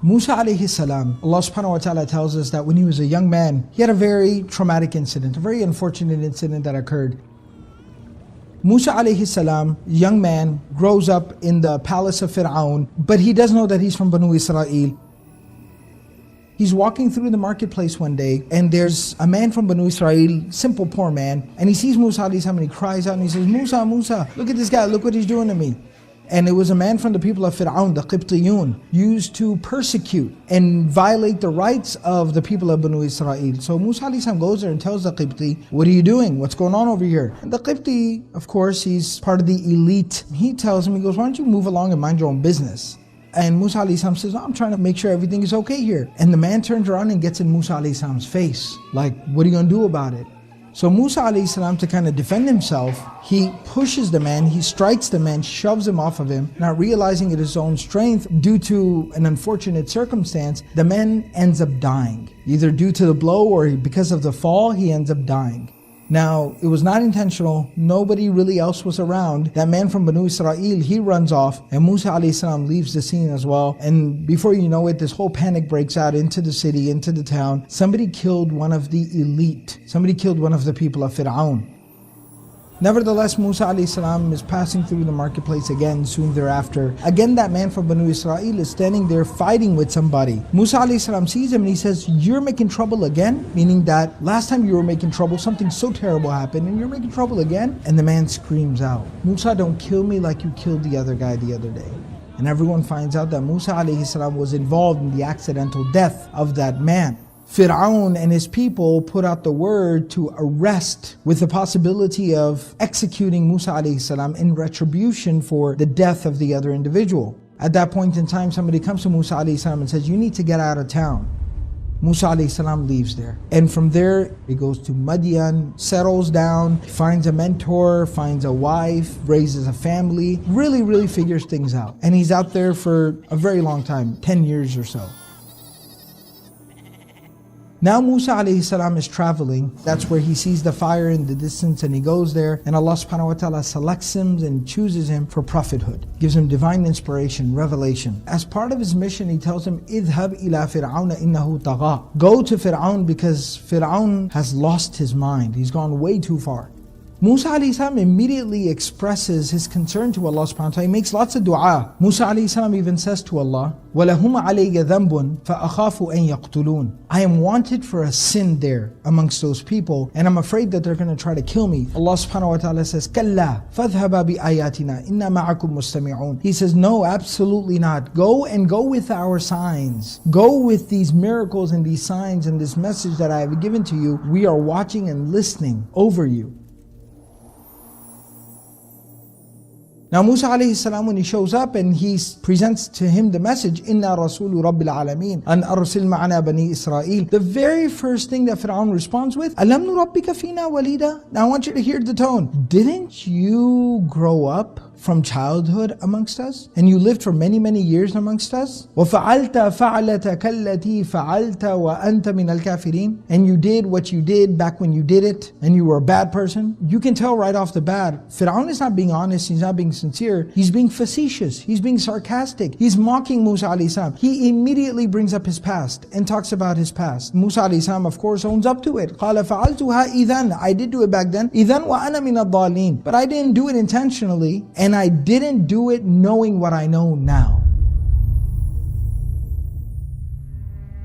Musa alayhi salam, Allah subhanahu wa ta'ala tells us that when he was a young man, he had a very traumatic incident, a very unfortunate incident that occurred. Musa alayhi salam, young man, grows up in the palace of Fir'aun, but he does know that he's from Banu Israel. He's walking through the marketplace one day, and there's a man from Banu Israel, simple poor man, and he sees Musa alayhi salam and he cries out and he says, Musa, Musa, look at this guy, look what he's doing to me. And it was a man from the people of Fir'aun, the Qibtiyun, used to persecute and violate the rights of the people of Banu Israel. So Musa alayhi salam goes there and tells the Qibti, what are you doing? What's going on over here? And the Qibti, of course, he's part of the elite. He tells him, he goes, why don't you move along and mind your own business? And Musa alayhi salam says, I'm trying to make sure everything is okay here. And the man turns around and gets in Musa alayhi salam's face. Like, what are you going to do about it? So Musa alayhi salam, to kind of defend himself, he pushes the man, he strikes the man, shoves him off of him, not realizing it is his own strength. Due to an unfortunate circumstance, the man ends up dying. Either due to the blow or because of the fall, he ends up dying. Now, it was not intentional, nobody really else was around. That man from Banu Israel, he runs off, and Musa alayhi salam leaves the scene as well. And before you know it, this whole panic breaks out into the city, into the town. Somebody killed one of the elite. Somebody killed one of the people of Fir'aun. Nevertheless, Musa alayhi salam is passing through the marketplace again soon thereafter. Again, that man from Banu Israel is standing there fighting with somebody. Musa alayhi salam sees him and he says, you're making trouble again? Meaning that last time you were making trouble, something so terrible happened and you're making trouble again? And the man screams out, Musa, don't kill me like you killed the other guy the other day. And everyone finds out that Musa alayhi salam was involved in the accidental death of that man. Fir'aun and his people put out the word to arrest with the possibility of executing Musa alayhi salam in retribution for the death of the other individual. At that point in time, somebody comes to Musa alayhi salam and says, you need to get out of town. Musa alayhi salam leaves there. And from there, he goes to Madian, settles down, finds a mentor, finds a wife, raises a family, really figures things out. And he's out there for a very long time, 10 years or so. Now Musa alayhi salam is traveling. That's where he sees the fire in the distance and he goes there, and Allah subhanahu wa ta'ala selects him and chooses him for prophethood. Gives him divine inspiration, revelation. As part of his mission, he tells him, اذهب إلى فرعون إنه طغى. Go to Fir'aun because Fir'aun has lost his mind. He's gone way too far. Musa alayhi salam immediately expresses his concern to Allah subhanahu wa ta'ala. He makes lots of dua. Musa alayhi salam even says to Allah, وَلَهُمَ عَلَيَّ ذَنْبٌ فَأَخَافُ أَن يَقْتُلُونَ. I am wanted for a sin there amongst those people, and I'm afraid that they're going to try to kill me. Allah subhanahu wa ta'ala says, كَلَّا فَاذْهَبَا بِآيَاتِنَا إِنَّا مَعَكُمْ مُسْتَمِعُونَ. He says, no, absolutely not. Go with our signs. Go with these miracles and these signs and this message that I have given to you. We are watching and listening over you. Now Musa alayhi salam, when he shows up and he presents to him the message, Inna Rasulu Rabbil Alameen, an arsil ma'ana bani Israel. The very first thing that Fir'aun responds with, Alam nurabbika fina walida? Now I want you to hear the tone. Didn't you grow up from childhood amongst us? And you lived for many years amongst us? وَفَعَلْتَ فَعْلَتَكَ الَّتِي فَعَلْتَ وَأَنْتَ مِنَ الْكَافِرِينَ. And you did what you did back when you did it, and you were a bad person. You can tell right off the bat, Fir'aun is not being honest, he's not being sincere, he's being facetious, he's being sarcastic, he's mocking Musa alayhi salam. He immediately brings up his past and talks about his past. Musa alayhi salam, of course, owns up to it. قَالَ فَعَلْتُهَا إِذَنْ. I did do it back then. إِذَنْ وَأَنَا مِنَ الضَّالِينَ. But I didn't do it intentionally, and I didn't do it knowing what I know now.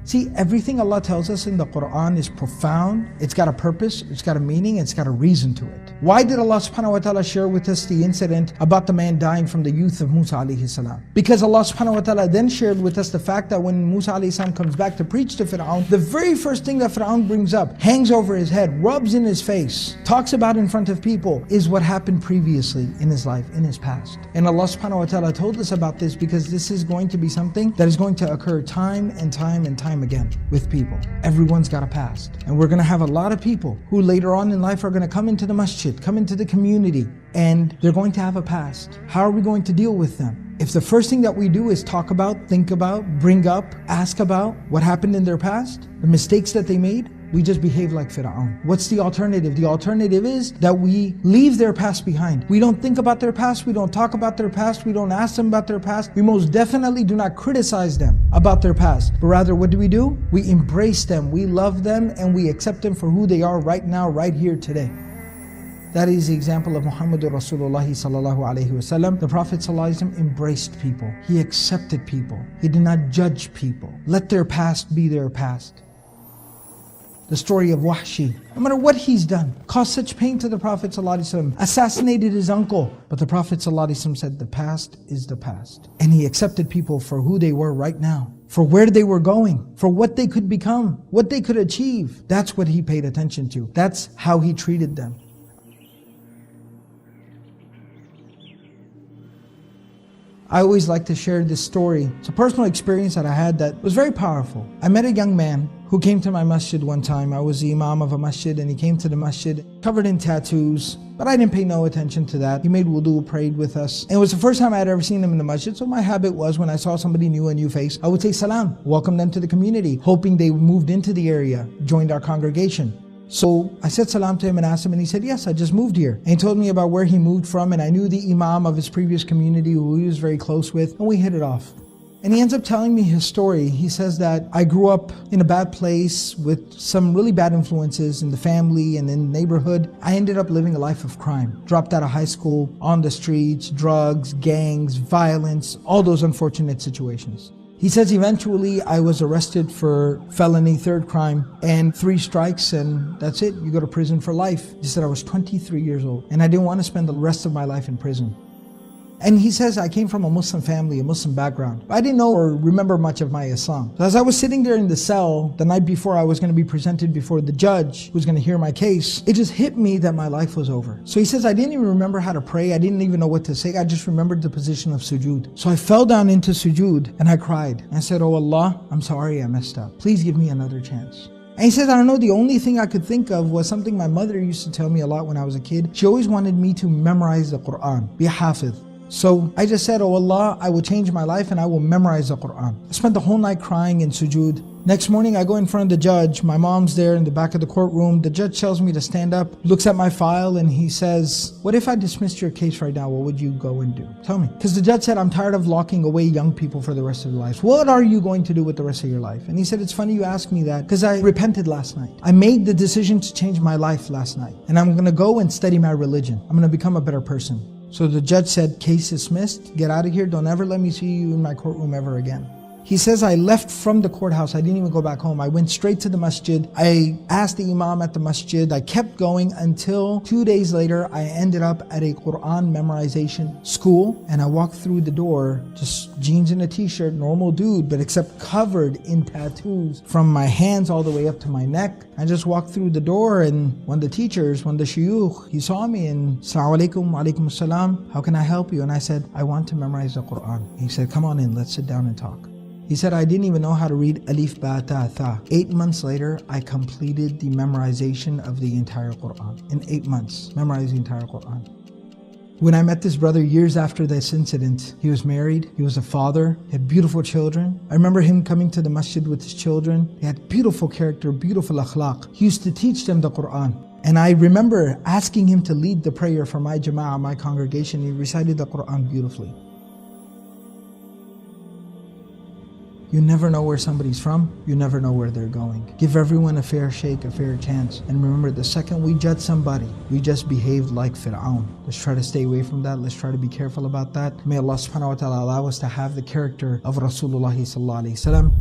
See, everything Allah tells us in the Quran is profound. It's got a purpose, it's got a meaning, it's got a reason to it. Why did Allah subhanahu wa ta'ala share with us the incident about the man dying from the youth of Musa alayhi salam? Because Allah subhanahu wa ta'ala then shared with us the fact that when Musa alayhi salam comes back to preach to Fir'aun, the very first thing that Fir'aun brings up, hangs over his head, rubs in his face, talks about in front of people, is what happened previously in his life, in his past. And Allah subhanahu wa ta'ala told us about this because this is going to be something that is going to occur time and time again with people. Everyone's got a past. And we're going to have a lot of people who later on in life are going to come into the masjid, come into the community, and they're going to have a past. How are we going to deal with them? If the first thing that we do is talk about, think about, bring up, ask about what happened in their past, the mistakes that they made, We just behave like Fir'aun. What's the alternative? The alternative is that we leave their past behind. We don't think about their past, we don't talk about their past, we don't ask them about their past. We most definitely do not criticize them about their past. But rather, what do? We embrace them, we love them, and we accept them for who they are right now, right here, today. That is the example of Muhammadur Rasulullah sallallahu alayhi wasallam. The Prophet sallallahu alayhi wasallam embraced people. He accepted people. He did not judge people. Let their past be their past. The story of Wahshi, no matter what he's done, caused such pain to the Prophet ﷺ, assassinated his uncle. But the Prophet ﷺ said, the past is the past. And he accepted people for who they were right now, for where they were going, for what they could become, what they could achieve. That's what he paid attention to. That's how he treated them. I always like to share this story. It's a personal experience that I had that was very powerful. I met a young man who came to my masjid one time. I was the imam of a masjid, and he came to the masjid covered in tattoos, but I didn't pay no attention to that. He made wudu, prayed with us. And it was the first time I had ever seen him in the masjid, so my habit was when I saw somebody new, a new face, I would say salam, welcome them to the community, hoping they moved into the area, joined our congregation. So I said salam to him and asked him, and he said, yes, I just moved here. And he told me about where he moved from, and I knew the imam of his previous community who he was very close with, and we hit it off. And he ends up telling me his story. He says that I grew up in a bad place with some really bad influences in the family and in the neighborhood. I ended up living a life of crime. Dropped out of high school, on the streets, drugs, gangs, violence, all those unfortunate situations. He says eventually I was arrested for felony, third crime, and 3 strikes, and that's it. You go to prison for life. He said I was 23 years old, and I didn't want to spend the rest of my life in prison. And he says, I came from a Muslim family, a Muslim background. I didn't know or remember much of my Islam. So as I was sitting there in the cell, the night before I was going to be presented before the judge who was going to hear my case, it just hit me that my life was over. So he says, I didn't even remember how to pray. I didn't even know what to say. I just remembered the position of sujood. So I fell down into sujood and I cried. I said, oh Allah, I'm sorry I messed up. Please give me another chance. And he says, I don't know, the only thing I could think of was something my mother used to tell me a lot when I was a kid. She always wanted me to memorize the Quran, be a hafiz. So I just said, oh Allah, I will change my life and I will memorize the Quran. I spent the whole night crying in sujood. Next morning I go in front of the judge. My mom's there in the back of the courtroom. The judge tells me to stand up, looks at my file, and he says, what if I dismissed your case right now? What would you go and do? Tell me. Because the judge said, I'm tired of locking away young people for the rest of their lives. What are you going to do with the rest of your life? And he said, it's funny you ask me that because I repented last night. I made the decision to change my life last night. And I'm going to go and study my religion. I'm going to become a better person. So the judge said, case dismissed, get out of here, don't ever let me see you in my courtroom ever again. He says, I left from the courthouse, I didn't even go back home. I went straight to the masjid. I asked the imam at the masjid. I kept going until 2 days later, I ended up at a Quran memorization school. And I walked through the door, just jeans and a t-shirt, normal dude, but except covered in tattoos from my hands all the way up to my neck. I just walked through the door, and one of the teachers, one of the shuyukh, he saw me and, Assalamu alaikum, wa alaikum assalam, how can I help you? And I said, I want to memorize the Quran. He said, come on in, let's sit down and talk. He said, I didn't even know how to read alif, ba, ta, tha. 8 months later, I completed the memorization of the entire Quran. In 8 months, memorized the entire Quran. When I met this brother years after this incident, he was married, he was a father, he had beautiful children. I remember him coming to the masjid with his children. He had beautiful character, beautiful akhlaq. He used to teach them the Quran. And I remember asking him to lead the prayer for my jama'ah, my congregation. He recited the Quran beautifully. You never know where somebody's from. You never know where they're going. Give everyone a fair shake, a fair chance. And remember, the second we judge somebody, we just behaved like Fir'aun. Let's try to stay away from that. Let's try to be careful about that. May Allah subhanahu wa ta'ala allow us to have the character of Rasulullah sallallahu alaihi wasallam.